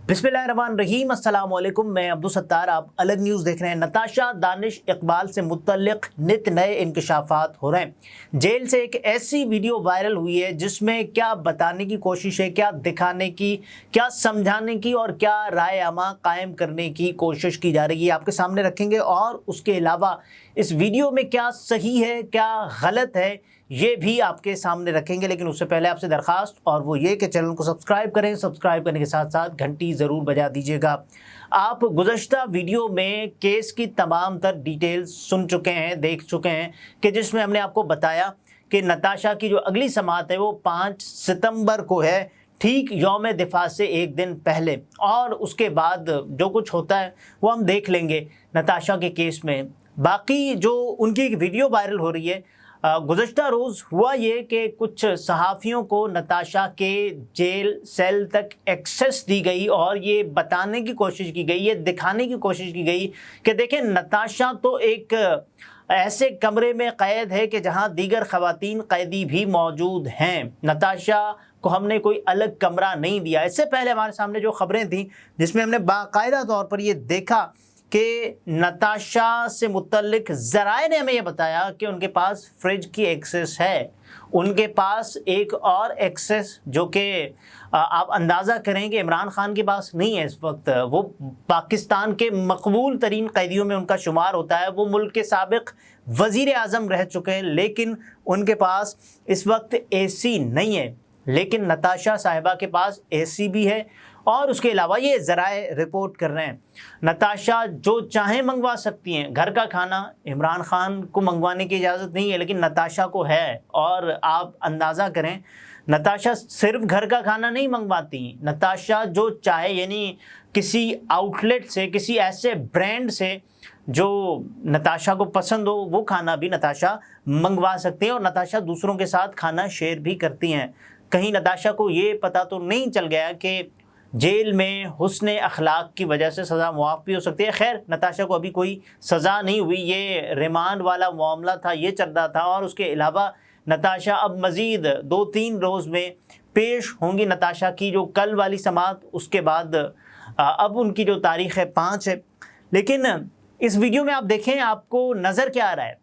बिस्मिल्लाहिर्रहमानिर्रहीम, अस्सलाम वालेकुम। मैं अब्दुल सत्तार, आप अलग न्यूज़ देख रहे हैं। नताशा दानिश इकबाल से मुतल्लिक नित नए इंकशाफात हो रहे हैं। जेल से एक ऐसी वीडियो वायरल हुई है जिसमें क्या बताने की कोशिश है, क्या दिखाने की, क्या समझाने की और क्या राय आमा कायम करने की कोशिश की जा रही है, आपके सामने रखेंगे। और उसके अलावा इस वीडियो में क्या सही है, क्या गलत है, ये भी आपके सामने रखेंगे। लेकिन उससे पहले आपसे दरखास्त और वो ये कि चैनल को सब्सक्राइब करें। सब्सक्राइब करने के साथ साथ घंटी ज़रूर बजा दीजिएगा। आप गुज़श्ता वीडियो में केस की तमाम तर डिटेल्स सुन चुके हैं, देख चुके हैं, कि जिसमें हमने आपको बताया कि नताशा की जो अगली समाअत है वो 5 सितंबर को है, ठीक यौम दिफा से एक दिन पहले। और उसके बाद जो कुछ होता है वो हम देख लेंगे नताशा के केस में। बाकी जो उनकी एक वीडियो वायरल हो रही है, गुज़श्ता रोज़ हुआ ये कि कुछ सहाफ़ियों को नताशा के जेल सेल तक एक्सेस दी गई और ये बताने की कोशिश की गई, ये दिखाने की कोशिश की गई कि देखें, नताशा तो एक ऐसे कमरे में क़ैद है कि जहां दीगर ख़वातीन कैदी भी मौजूद हैं। नताशा को हमने कोई अलग कमरा नहीं दिया। इससे पहले हमारे सामने जो ख़बरें थीं जिसमें हमने बाकायदा तौर पर ये देखा कि नताशा से मुतल्लिक ज़राए ने हमें यह बताया कि उनके पास फ्रिज की एक्सेस है। उनके पास एक और एक्सेस जो कि आप अंदाज़ा करें कि इमरान खान के पास नहीं है इस वक्त। वो पाकिस्तान के मकबूल तरीन कैदियों में उनका शुमार होता है। वो मुल्क के साबिक़ वज़ीर आज़म रह चुके हैं, लेकिन उनके पास इस वक्त एसी नहीं है। लेकिन नताशा साहिबा के पास एसी भी है। और उसके अलावा ये ज़राए रिपोर्ट कर रहे हैं, नताशा जो चाहें मंगवा सकती हैं। घर का खाना इमरान खान को मंगवाने की इजाज़त नहीं है, लेकिन नताशा को है। और आप अंदाज़ा करें, नताशा सिर्फ घर का खाना नहीं मंगवाती। नताशा जो चाहे, यानी किसी आउटलेट से, किसी ऐसे ब्रांड से जो नताशा को पसंद हो, वो खाना भी नताशा मंगवा सकती हैं। और नताशा दूसरों के साथ खाना शेयर भी करती हैं। कहीं नताशा को ये पता तो नहीं चल गया कि जेल में हुस्न अखलाक की वजह से सज़ा मुआफ़ भी हो सकती है। खैर, नताशा को अभी कोई सज़ा नहीं हुई, ये रिमांड वाला मामला था, ये चल रहा था। और उसके अलावा नताशा अब मज़ीद 2-3 रोज़ में पेश होंगी। नताशा की जो कल वाली समाअत, उसके बाद अब उनकी जो तारीख़ है 5 है। लेकिन इस वीडियो में आप देखें, आपको नज़र क्या आ रहा है,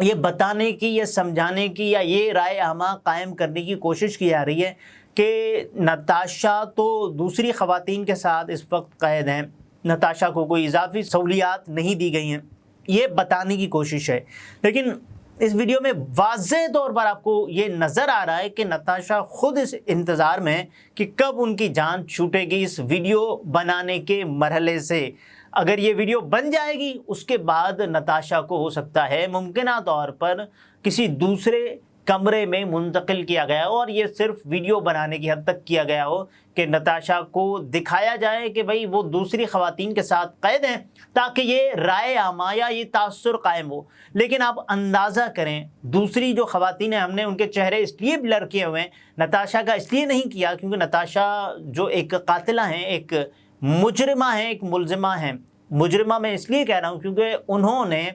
ये बताने की, ये समझाने की, या ये राय आमा कायम करने की कोशिश की जा रही है कि नताशा तो दूसरी ख़वातीन के साथ इस वक्त कैद हैं, नताशा को कोई इजाफी सहूलियात नहीं दी गई हैं, ये बताने की कोशिश है। लेकिन इस वीडियो में वाज़ेह तौर पर आपको ये नज़र आ रहा है कि नताशा ख़ुद इस इंतज़ार में है कि कब उनकी जान छूटेगी इस वीडियो बनाने के मरहले से। अगर ये वीडियो बन जाएगी, उसके बाद नताशा को हो सकता है मुमकिना तौर पर किसी दूसरे कमरे में मुंतकिल किया गया हो, और ये सिर्फ वीडियो बनाने की हद तक किया गया हो कि नताशा को दिखाया जाए कि भाई वो दूसरी ख़वातीन के साथ कैद हैं, ताकि ये राय आमा या ये तासुर कायम हो। लेकिन आप अंदाज़ा करें, दूसरी जो ख़वातीन हैं, हमने उनके चेहरे इसलिए ब्लर किए हुए हैं, नताशा का इसलिए नहीं किया क्योंकि नताशा जो एक कातिला हैं, एक मुजरिमा है, एक मुलजिमा है। मुजरिमा मैं इसलिए कह रहा हूँ क्योंकि उन्होंने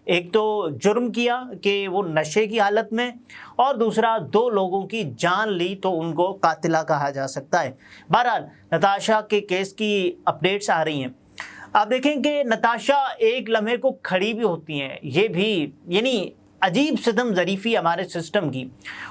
एक तो जुर्म किया कि वो नशे की हालत में, और दूसरा 2 लोगों की जान ली, तो उनको कातिला कहा जा सकता है। बहरहाल, नताशा के केस की अपडेट्स आ रही हैं। आप देखें कि नताशा एक लम्हे को खड़ी भी होती हैं, ये भी यानी अजीब सितम ज़रीफ़ी हमारे सिस्टम की।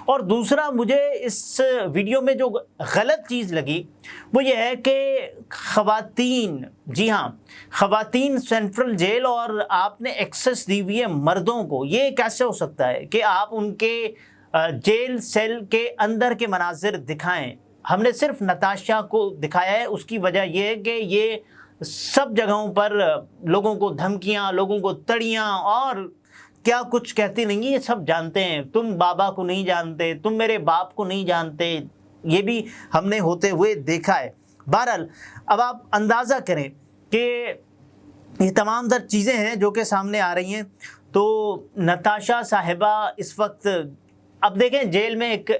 और दूसरा, मुझे इस वीडियो में जो गलत चीज़ लगी वो ये है कि ख़वातीन, जी हाँ, ख़वातीन सेंट्रल जेल, और आपने एक्सेस दी हुई है मर्दों को। ये कैसे हो सकता है कि आप उनके जेल सेल के अंदर के मनाजिर दिखाएं? हमने सिर्फ नताशा को दिखाया है। उसकी वजह यह है कि ये सब जगहों पर लोगों को धमकियाँ, लोगों को तड़ियाँ और क्या कुछ कहती नहीं, ये सब जानते हैं। तुम बाबा को नहीं जानते, तुम मेरे बाप को नहीं जानते, ये भी हमने होते हुए देखा है। बहरहाल, अब आप अंदाज़ा करें कि ये तमाम तर चीज़ें हैं जो कि सामने आ रही हैं। तो नताशा साहिबा इस वक्त, अब देखें, जेल में एक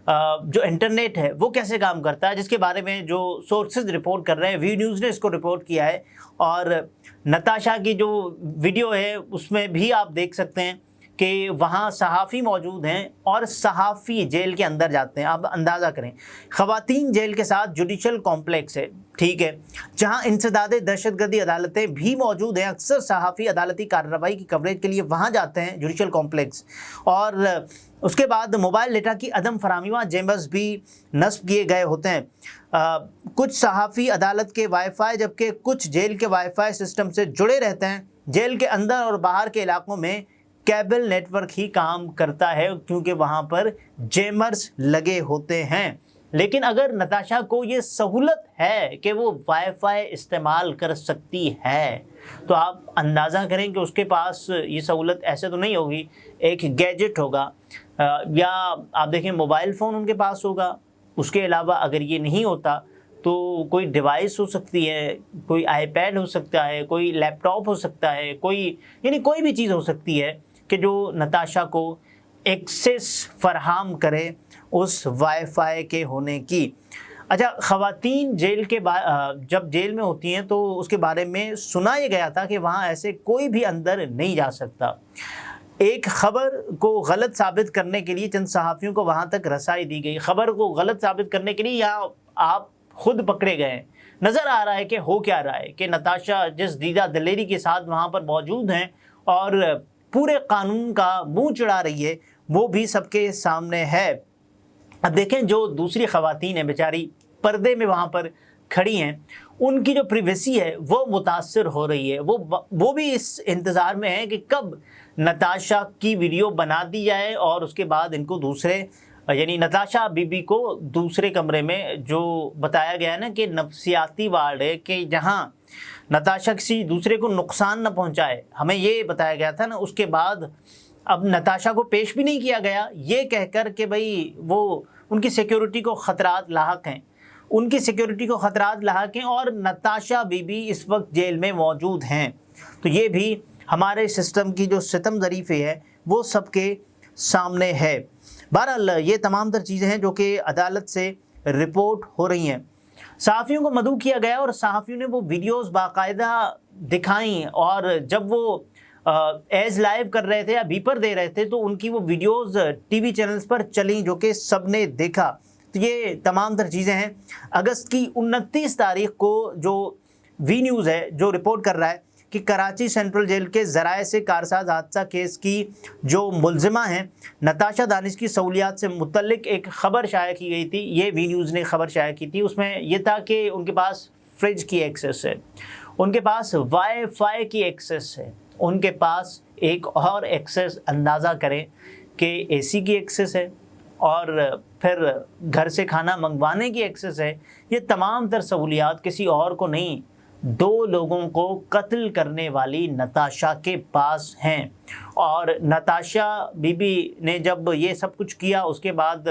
जो इंटरनेट है वो कैसे काम करता है, जिसके बारे में जो सोर्सेज रिपोर्ट कर रहे हैं, वी न्यूज़ ने इसको रिपोर्ट किया है। और नताशा की जो वीडियो है उसमें भी आप देख सकते हैं کہ وہاں صحافی موجود ہیں اور صحافی جیل کے اندر جاتے ہیں. آپ اندازہ کریں، خواتین جیل کے ساتھ جوڈیشل کمپلیکس ہے، ٹھیک ہے، جہاں انسداد دہشت گردی عدالتیں بھی موجود ہیں. اکثر صحافی عدالتی کارروائی کی کوریج کے لیے وہاں جاتے ہیں جوڈیشل کمپلیکس. اور اس کے بعد موبائل ڈیٹا کی عدم فراہمی، وہاں چیمبرز بھی نصب کیے گئے ہوتے ہیں. کچھ صحافی عدالت کے وائی فائی جبکہ کچھ جیل کے وائی فائی سسٹم سے جڑے رہتے ہیں. جیل کے اندر اور باہر کے علاقوں میں کیبل نیٹ ورک ہی کام کرتا ہے کیونکہ وہاں پر جیمرز لگے ہوتے ہیں. لیکن اگر نتاشا کو یہ سہولت ہے کہ وہ وائی فائی استعمال کر سکتی ہے تو آپ اندازہ کریں کہ اس کے پاس یہ سہولت ایسے تو نہیں ہوگی. ایک گیجٹ ہوگا یا آپ دیکھیں موبائل فون ان کے پاس ہوگا. اس کے علاوہ اگر یہ نہیں ہوتا تو کوئی ڈیوائس ہو سکتی ہے، کوئی آئی پیڈ ہو سکتا ہے، کوئی لیپ ٹاپ ہو سکتا ہے، کوئی بھی چیز ہو سکتی ہے کہ جو نتاشا کو ایکسیس فراہم کرے اس وائی فائی کے ہونے کی. اچھا، خواتین جیل کے جب جیل میں ہوتی ہیں تو اس کے بارے میں سنا یہ گیا تھا کہ وہاں ایسے کوئی بھی اندر نہیں جا سکتا. ایک خبر کو غلط ثابت کرنے کے لیے چند صحافیوں کو وہاں تک رسائی دی گئی. خبر کو غلط ثابت کرنے کے لیے یہاں آپ خود پکڑے گئے. نظر آ رہا ہے کہ ہو کیا رہا ہے کہ نتاشا جس دیدہ دلیری کے ساتھ وہاں پر موجود ہیں اور پورے قانون کا منہ چڑھا رہی ہے وہ بھی سب کے سامنے ہے. اب دیکھیں جو دوسری خواتین ہیں بیچاری پردے میں وہاں پر کھڑی ہیں، ان کی جو پریویسی ہے وہ متاثر ہو رہی ہے. وہ بھی اس انتظار میں ہیں کہ کب نتاشا کی ویڈیو بنا دی جائے اور اس کے بعد ان کو یعنی نتاشا بی بی کو دوسرے کمرے میں، جو بتایا گیا ہے نا کہ نفسیاتی وارڈ ہے کہ جہاں نتاشا کسی دوسرے کو نقصان نہ پہنچائے، ہمیں یہ بتایا گیا تھا نا. اس کے بعد اب نتاشا کو پیش بھی نہیں کیا گیا یہ کہہ کر کہ بھئی وہ ان کی سیکیورٹی کو خطرات لاحق ہیں، اور نتاشا بی بی اس وقت جیل میں موجود ہیں. تو یہ بھی ہمارے سسٹم کی جو ستم ظریفی ہے وہ سب کے سامنے ہے. بہرحال یہ تمام تر چیزیں ہیں جو کہ عدالت سے رپورٹ ہو رہی ہیں. صحافیوں کو مدعو کیا گیا اور صحافیوں نے وہ ویڈیوز باقاعدہ دکھائیں، اور جب وہ ایز لائیو کر رہے تھے یا بیپر دے رہے تھے تو ان کی وہ ویڈیوز ٹی وی چینلز پر چلیں جو کہ سب نے دیکھا. تو یہ تمام تر چیزیں ہیں. اگست کی 29 تاریخ کو جو وی نیوز ہے جو رپورٹ کر رہا ہے کہ کراچی سینٹرل جیل کے ذرائع سے کارساز حادثہ کیس کی جو ملزمہ ہیں نتاشا دانش کی سہولیات سے متعلق ایک خبر شائع کی گئی تھی. یہ وی نیوز نے خبر شائع کی تھی. اس میں یہ تھا کہ ان کے پاس فریج کی ایکسیس ہے، ان کے پاس وائی فائی کی ایکسیس ہے، ان کے پاس ایک اور ایکسیس اندازہ کریں کہ اے سی کی ایکسیس ہے، اور پھر گھر سے کھانا منگوانے کی ایکسیس ہے. یہ تمام تر سہولیات کسی اور کو نہیں، 2 لوگوں کو قتل کرنے والی نتاشا کے پاس ہیں. اور نتاشا بی بی نے جب یہ سب کچھ کیا اس کے بعد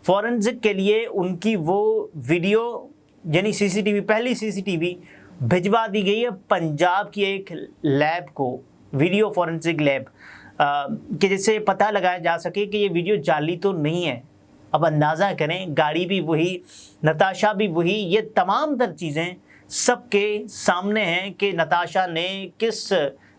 فورنزک کے لیے ان کی وہ ویڈیو یعنی سی سی ٹی وی، پہلی سی سی ٹی وی بھجوا دی گئی ہے پنجاب کی ایک لیب کو، ویڈیو فورنزک لیب، کہ جس سے پتہ لگایا جا سکے کہ یہ ویڈیو جعلی تو نہیں ہے. اب اندازہ کریں، گاڑی بھی وہی، نتاشا بھی وہی، یہ تمام تر چیزیں سب کے سامنے ہیں کہ نتاشا نے کس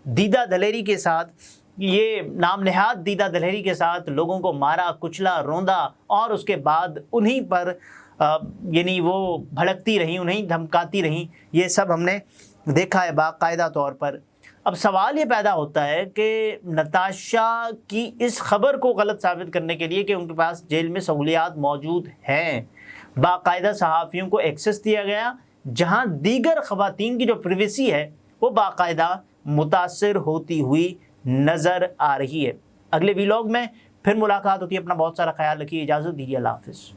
دیدہ دلیری کے ساتھ، یہ نام نہاد دیدہ دلیری کے ساتھ لوگوں کو مارا، کچلا، روندا، اور اس کے بعد انہی پر یعنی وہ بھڑکتی رہیں، انہیں دھمکاتی رہیں. یہ سب ہم نے دیکھا ہے باقاعدہ طور پر. اب سوال یہ پیدا ہوتا ہے کہ نتاشا کی اس خبر کو غلط ثابت کرنے کے لیے کہ ان کے پاس جیل میں سہولیات موجود ہیں، باقاعدہ صحافیوں کو ایکسیس دیا گیا، جہاں دیگر خواتین کی جو پریویسی ہے وہ باقاعدہ متاثر ہوتی ہوئی نظر آ رہی ہے. اگلے ویلاگ میں پھر ملاقات ہوتی ہے. اپنا بہت سارا خیال رکھیے. اجازت دیجیے. اللہ حافظ.